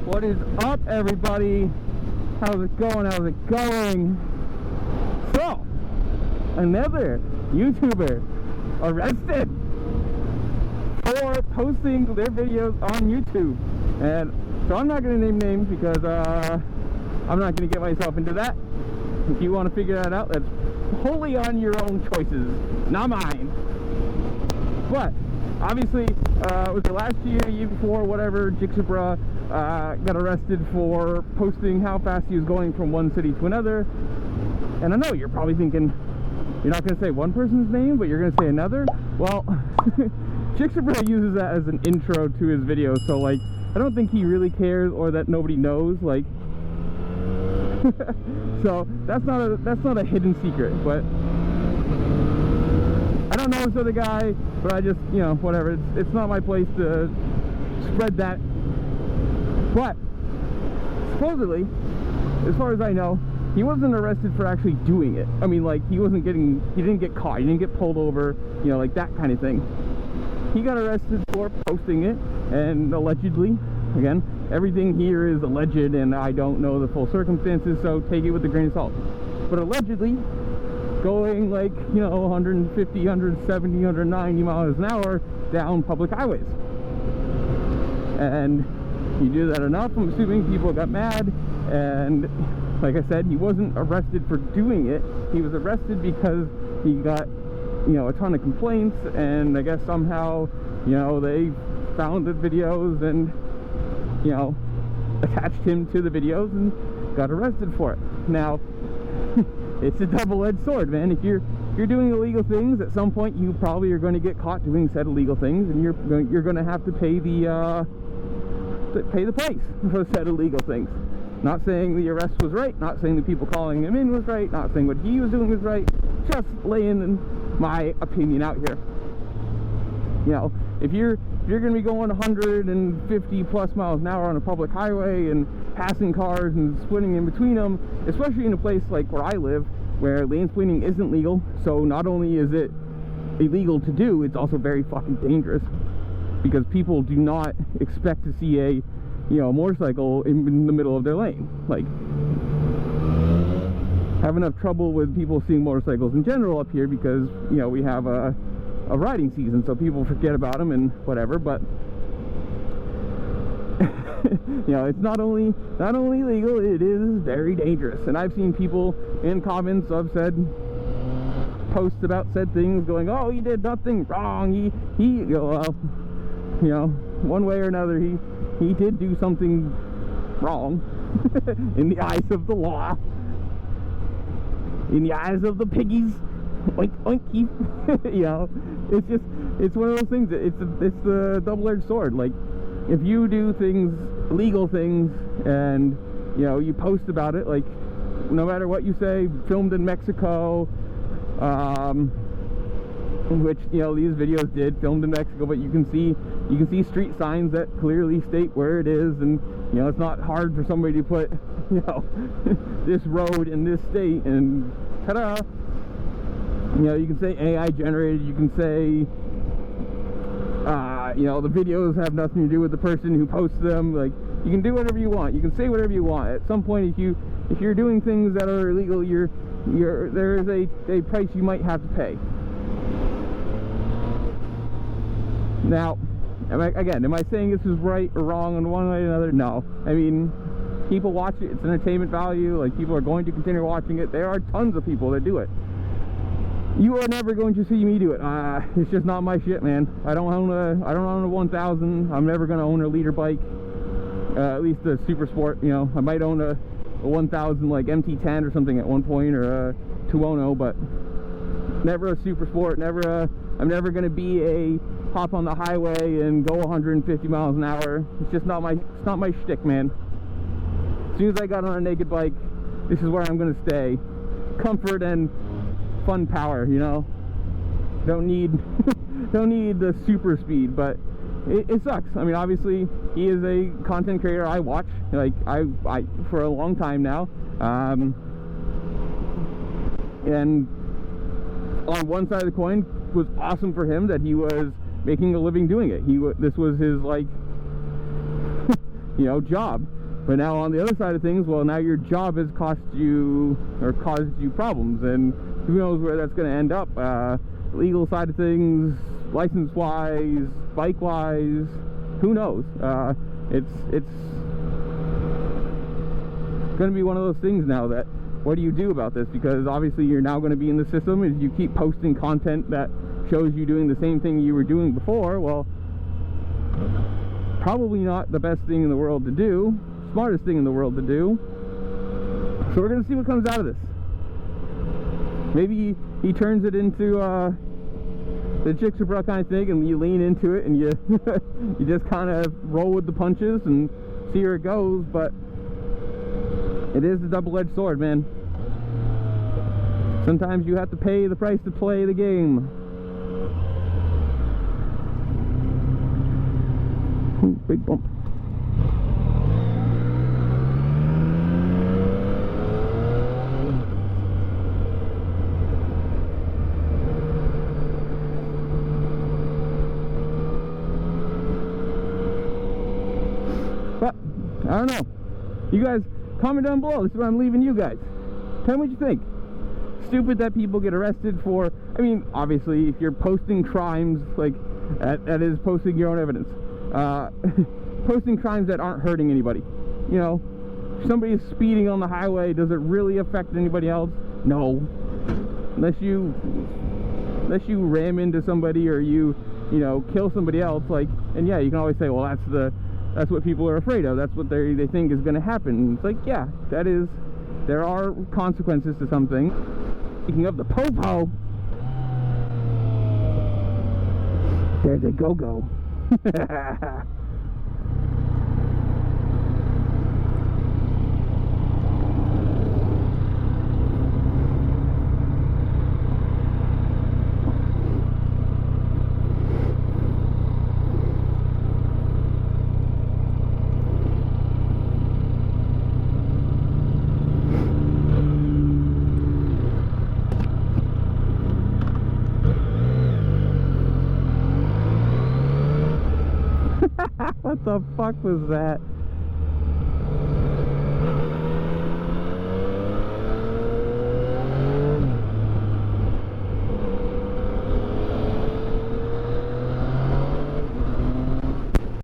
What is up, everybody? How's it going? How's it going? So, another YouTuber arrested for posting their videos on YouTube. And so I'm not going to name names because I'm not going to get myself into that. If you want to figure that out, that's wholly on your own choices, not mine. But obviously, was it last year, year before, whatever, Jigsaw got arrested for posting how fast he was going from one city to another. And I know you're probably thinking, you're not going to say one person's name, but you're going to say another. Well, Jigsaw uses that as an intro to his video, so like, I don't think he really cares or that nobody knows, like, so that's not a hidden secret. But I don't know this other guy, but I just, you know, whatever, it's not my place to spread that. But supposedly, as far as I know, he wasn't arrested for actually doing it. I mean, like, he didn't get caught, he didn't get pulled over, you know, like that kind of thing. He got arrested for posting it, and allegedly, again, everything here is alleged and I don't know the full circumstances, so take it with a grain of salt. But allegedly, going like, you know, 150, 170, 190 miles an hour down public highways. And he did that enough, I'm assuming people got mad, and like I said, he wasn't arrested for doing it. He was arrested because he got, you know, a ton of complaints, and I guess somehow, you know, they found the videos and, you know, attached him to the videos and got arrested for it. Now, it's a double-edged sword, man. If you're doing illegal things, at some point you probably are going to get caught doing said illegal things, and you're going to have to pay the price for said illegal things. Not saying the arrest was right, not saying the people calling him in was right, not saying what he was doing was right, just laying my opinion out here. You know, if you're going to be going 150 plus miles an hour on a public highway and passing cars and splitting in between them, especially in a place like where I live, where lane splitting isn't legal, so not only is it illegal to do, it's also very fucking dangerous, because people do not expect to see a, you know, motorcycle in the middle of their lane. Like, have enough trouble with people seeing motorcycles in general up here because, you know, we have a riding season, so people forget about them and whatever. But you know, it's not only legal, it is very dangerous. And I've seen people in comments of said posts about said things going, oh, he did nothing wrong, he you know, well, you know, one way or another, he did do something wrong in the eyes of the law, in the eyes of the piggies. Oink, oink. You know, it's one of those things. It's the double-edged sword. Like, if you do things, illegal things, and, you know, you post about it, like, no matter what you say, filmed in Mexico, which, you know, these videos did, filmed in Mexico, but you can see street signs that clearly state where it is, and, you know, it's not hard for somebody to put, you know, this road in this state, and ta-da. You know, you can say AI generated, you can say, you know, the videos have nothing to do with the person who posts them. Like, you can do whatever you want, you can say whatever you want. At some point, if you're doing things that are illegal, there is a price you might have to pay. Now, am I saying this is right or wrong in one way or another? No. I mean, people watch it, it's entertainment value, like, people are going to continue watching it. There are tons of people that do it. You are never going to see me do it. It's just not my shit, man. I don't own a 1000. I'm never going to own a leader bike, at least a super sport. You know, I might own a 1000 like MT10 or something at one point, or a 210, but never a super sport. I'm never going to be a hop on the highway and go 150 miles an hour. It's just not my shtick, man. As soon as I got on a naked bike, this is where I'm going to stay. Comfort and fun power, you know. Don't need the super speed, but it sucks. I mean, obviously he is a content creator I watch, like, I for a long time now, and on one side of the coin, was awesome for him that he was making a living doing it. This was his, like, you know, job. But now on the other side of things, well, now your job has cost you or caused you problems, and who knows where that's going to end up. Legal side of things, license wise, bike wise, who knows. It's going to be one of those things now that, what do you do about this? Because obviously you're now going to be in the system. If you keep posting content that shows you doing the same thing you were doing before, well, probably not the best thing in the world to do, smartest thing in the world to do. So we're going to see what comes out of this. Maybe he turns it into the jigsaw kind of thing, and you lean into it and you you just kind of roll with the punches and see where it goes. But it is a double-edged sword, man. Sometimes you have to pay the price to play the game. Ooh, big bump. But I don't know. You guys comment down below. This is what I'm leaving you guys. Tell me what you think. Stupid that people get arrested for, I mean, obviously if you're posting crimes, like that is posting your own evidence. Posting crimes that aren't hurting anybody. You know, if somebody's speeding on the highway, does it really affect anybody else? No. Unless you ram into somebody or you know, kill somebody else, like, and yeah, you can always say, well, that's what people are afraid of. That's what they think is going to happen. It's like, yeah, there are consequences to something. Speaking of the popo, there's a go-go. What the fuck was that?